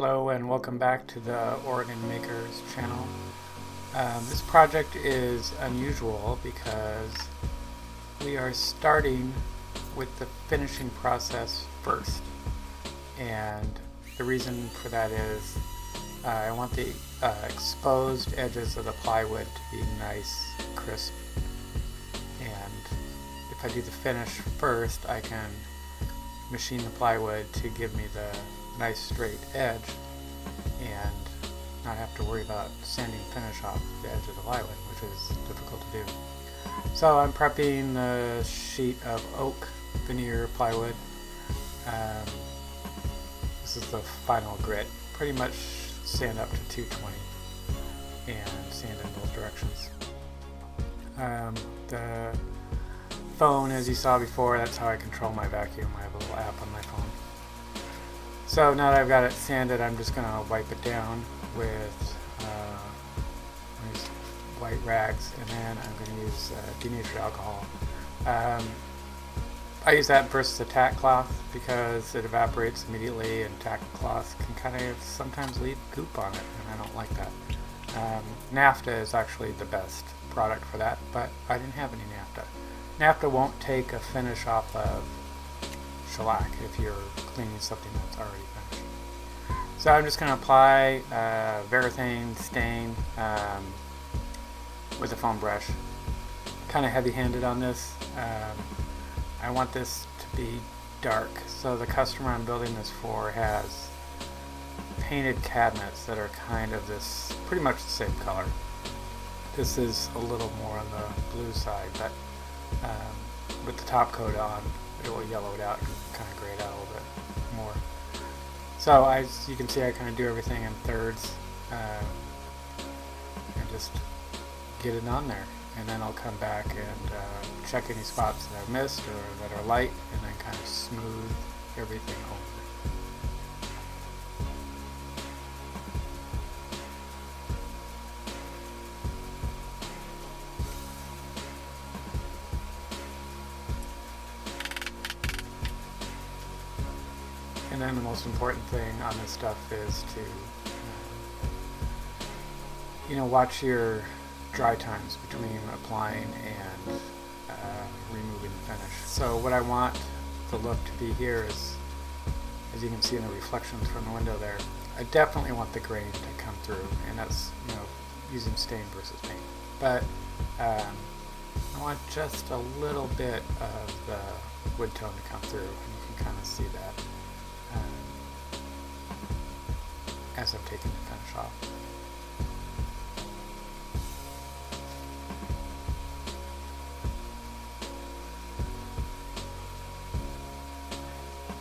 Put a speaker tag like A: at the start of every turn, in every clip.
A: Hello and welcome back to the Oregon Makers channel. This project is unusual because we are starting with the finishing process first, and the reason for that is I want the exposed edges of the plywood to be nice, crisp, and if I do the finish first I can machine the plywood to give me the nice straight edge and not have to worry about sanding finish off the edge of the plywood, which is difficult to do. So I'm prepping the sheet of oak veneer plywood. This is the final grit. Pretty much sand up to 220 and sand in both directions. The phone, as you saw before, that's how I control my vacuum. I have a little app on my phone. So now that I've got it sanded, I'm just going to wipe it down with these white rags, and then I'm going to use denatured alcohol. I use that versus a tack cloth because it evaporates immediately, and tack cloths can kind of sometimes leave goop on it, and I don't like that. Naphta is actually the best product for that, but I didn't have any Naphta. Naphta won't take a finish off of shellac if you're cleaning something that's already finished. So I'm just going to apply Varathane stain with a foam brush. Kind of heavy-handed on this. I want this to be dark. So the customer I'm building this for has painted cabinets that are kind of this, pretty much the same color. This is a little more on the blue side, but with the top coat on, it will yellow it out and kind of gray it out a little bit more. So as you can see, I kind of do everything in thirds and just get it on there. And then I'll come back and check any spots that I've missed or that are light, and then kind of smooth everything over. And then the most important thing on this stuff is to watch your dry times between applying and removing the finish. So what I want the look to be here is, as you can see in the reflections from the window there, I definitely want the grain to come through, and that's using stain versus paint. But I want just a little bit of the wood tone to come through, and you can kind of see that as I'm taking the finish off.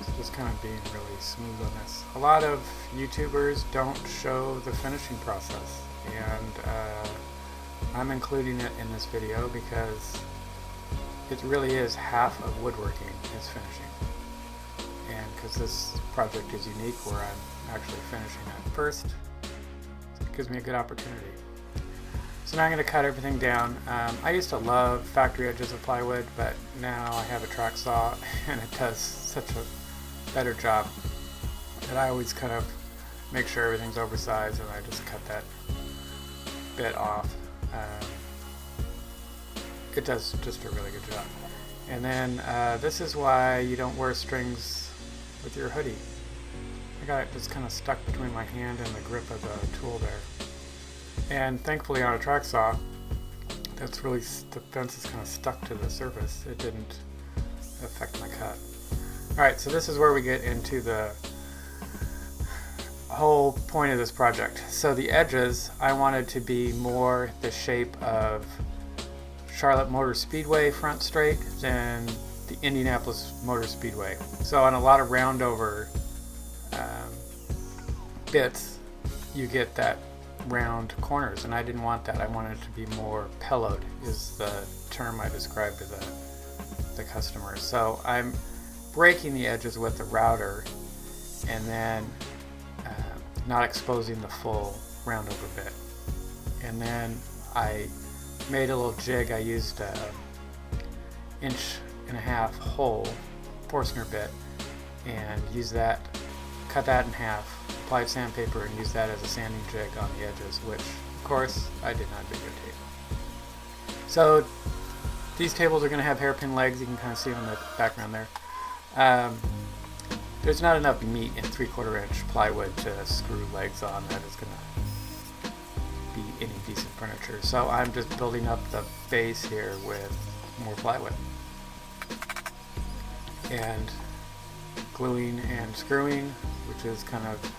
A: So just kind of being really smooth on this. A lot of YouTubers don't show the finishing process, and I'm including it in this video because it really is half of woodworking is finishing. And because this project is unique where I'm actually finishing it first, it gives me a good opportunity. So now I'm going to cut everything down. I used to love factory edges of plywood, but now I have a track saw and it does such a better job that I always kind of make sure everything's oversized, and I just cut that bit off. It does just a really good job. And then this is why you don't wear strings with your hoodie. I got it just kind of stuck between my hand and the grip of the tool there. And thankfully on a track saw, that's really, the fence is kind of stuck to the surface. It didn't affect my cut. Alright, so this is where we get into the whole point of this project. So the edges, I wanted to be more the shape of Charlotte Motor Speedway front straight than the Indianapolis Motor Speedway. So on a lot of round over bits, you get that round corners, and I didn't want that. I wanted it to be more pillowed, is the term I described to the customer. So I'm breaking the edges with the router and then not exposing the full round over bit. And then I made a little jig. I used a 1.5-inch hole Forstner bit and used that, cut that in half, applied sandpaper and used that as a sanding jig on the edges, which of course I did not videotape. So these tables are going to have hairpin legs. You can kind of see them in the background there. There's not enough meat in 3/4 inch plywood to screw legs on that is going to be any decent furniture. So I'm just building up the base here with more plywood and gluing and screwing, which is kind of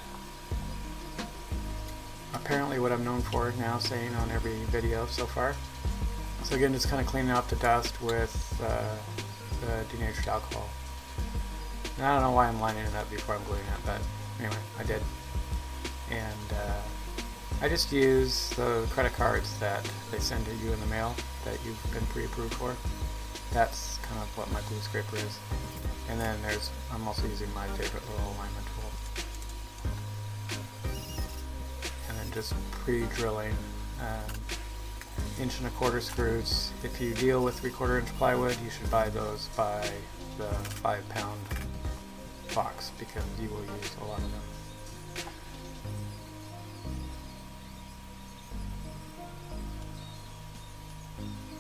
A: apparently what I'm known for now, saying on every video so far. So again, just kind of cleaning up the dust with the denatured alcohol. And I don't know why I'm lining it up before I'm gluing it, but anyway, I did. And I just use the credit cards that they send to you in the mail that you've been pre-approved for. That's kind of what my glue scraper is. And then I'm also using my favorite little alignment tool. And then just pre-drilling 1¼ inch screws. If you deal with 3/4 inch plywood, you should buy those by the 5-pound box because you will use a lot of them.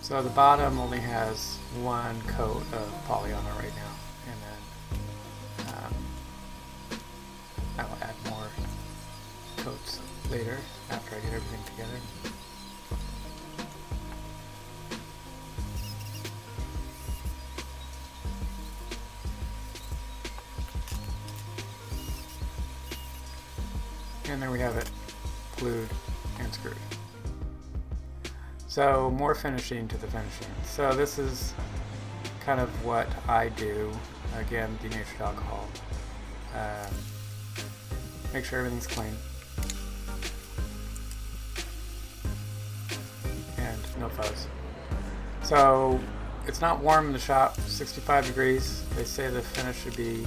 A: So the bottom only has one coat of poly on it right now, and then I will add more coats later after I get everything together. And there we have it, glued and screwed. So more finishing to the finishing. So this is kind of what I do. Again, denatured alcohol. Make sure everything's clean. And no fuzz. So it's not warm in the shop, 65 degrees. They say the finish should be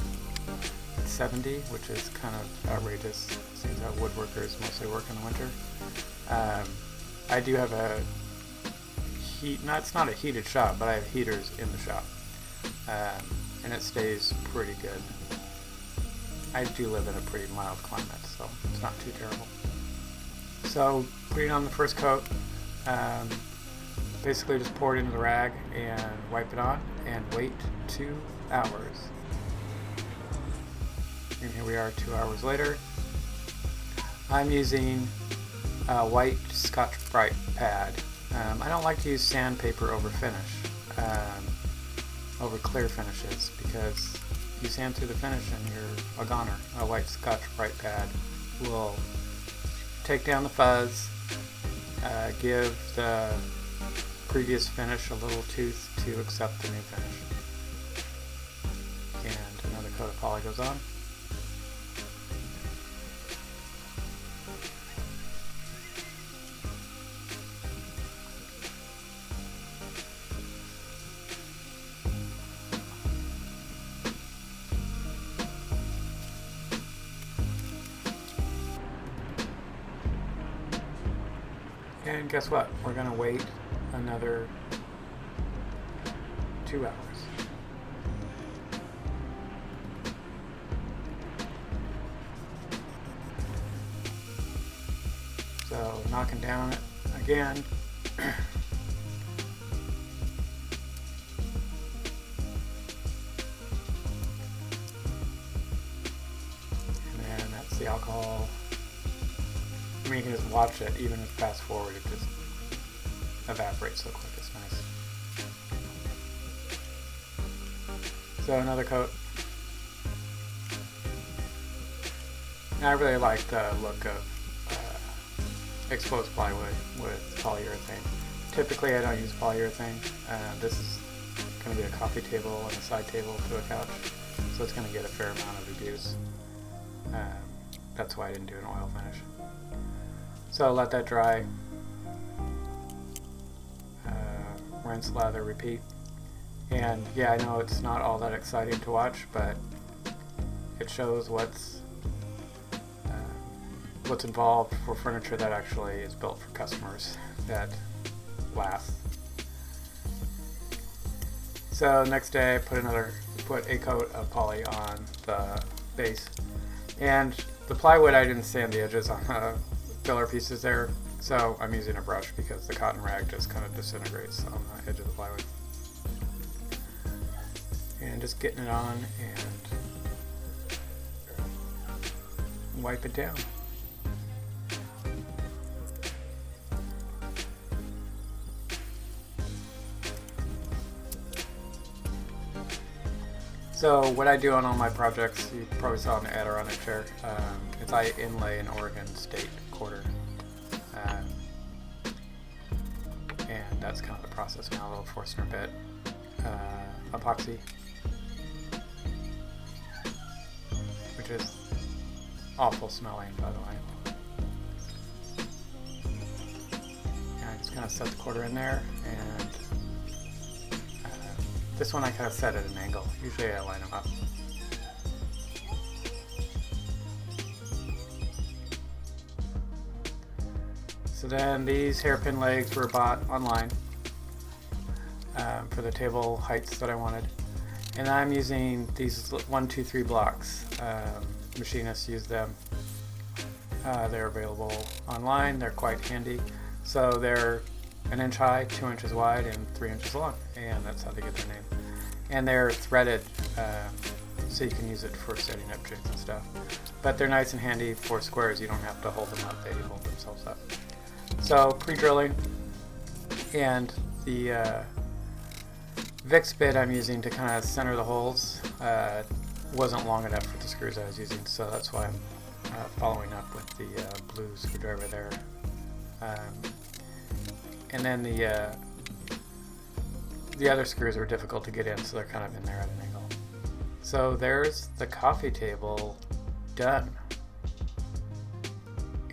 A: 70, which is kind of outrageous. Seems that woodworkers mostly work in the winter. I do have a it's not a heated shop, but I have heaters in the shop, and it stays pretty good. I do live in a pretty mild climate, so it's not too terrible. So putting on the first coat, basically just pour it into the rag and wipe it on and wait 2 hours. And here we are 2 hours later. I'm using a white Scotch-Brite pad. I don't like to use sandpaper over finish, over clear finishes, because you sand through the finish and you're a goner. A white Scotch-Brite pad will take down the fuzz, give the previous finish a little tooth to accept the new finish. And another coat of poly goes on. And guess what? We're going to wait another 2 hours. So knocking down it again. And then that's the alcohol. I mean, you can just watch it, even if fast forward, it just evaporates so quick, it's nice. So another coat. And I really like the look of exposed plywood with polyurethane. Typically I don't use polyurethane. This is going to be a coffee table and a side table to a couch, so it's going to get a fair amount of abuse. That's why I didn't do an oil finish. So let that dry, rinse, lather, repeat. And yeah, I know it's not all that exciting to watch, but it shows what's involved for furniture that actually is built for customers that lasts. So next day I put a coat of poly on the base. And The plywood, I didn't sand the edges on the filler pieces there, so I'm using a brush because the cotton rag just kind of disintegrates on the edge of the plywood. And just getting it on and wipe it down. So what I do on all my projects, you probably saw in the ad or on a chair, is I inlay an Oregon State quarter. And that's kind of the process now, a little Forstner bit, epoxy, which is awful smelling, by the way. And I just kind of set the quarter in there, and this one I kind of set at an angle. Usually I line them up. So then these hairpin legs were bought online for the table heights that I wanted. And I'm using these 1, 2, 3 blocks. Machinists use them. They're available online. They're quite handy. So they're 1 inch high, 2 inches wide, and 3 inches long, and that's how they get their name. And they're threaded, so you can use it for setting up jigs and stuff. But they're nice and handy for squares. You don't have to hold them up; they hold themselves up. So pre-drilling, and the Vicks bit I'm using to kind of center the holes wasn't long enough for the screws I was using, so that's why I'm following up with the blue screwdriver there. And then the other screws were difficult to get in, so they're kind of in there at an angle. So there's the coffee table done.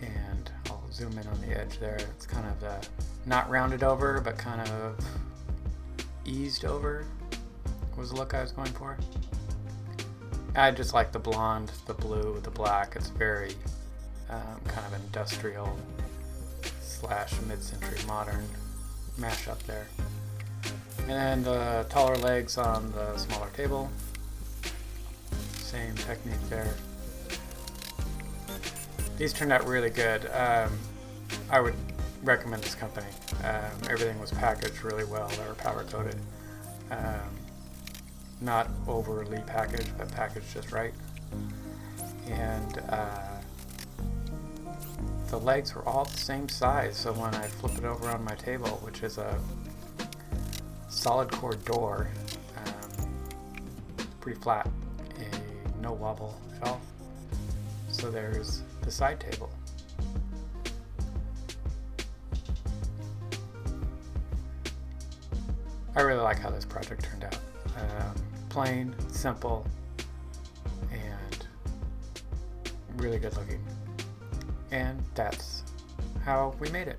A: And I'll zoom in on the edge there. It's kind of not rounded over, but kind of eased over was the look I was going for. I just like the blonde, the blue, the black. It's very kind of industrial / mid-century modern mashup there. And then the taller legs on the smaller table. Same technique there. These turned out really good. I would recommend this company. Everything was packaged really well. They were powder coated. Not overly packaged, but packaged just right. And the legs were all the same size, so when I flip it over on my table, which is a solid core door, pretty flat, no wobble at all. So there's the side table. I really like how this project turned out. Plain, simple, and really good looking. And that's how we made it.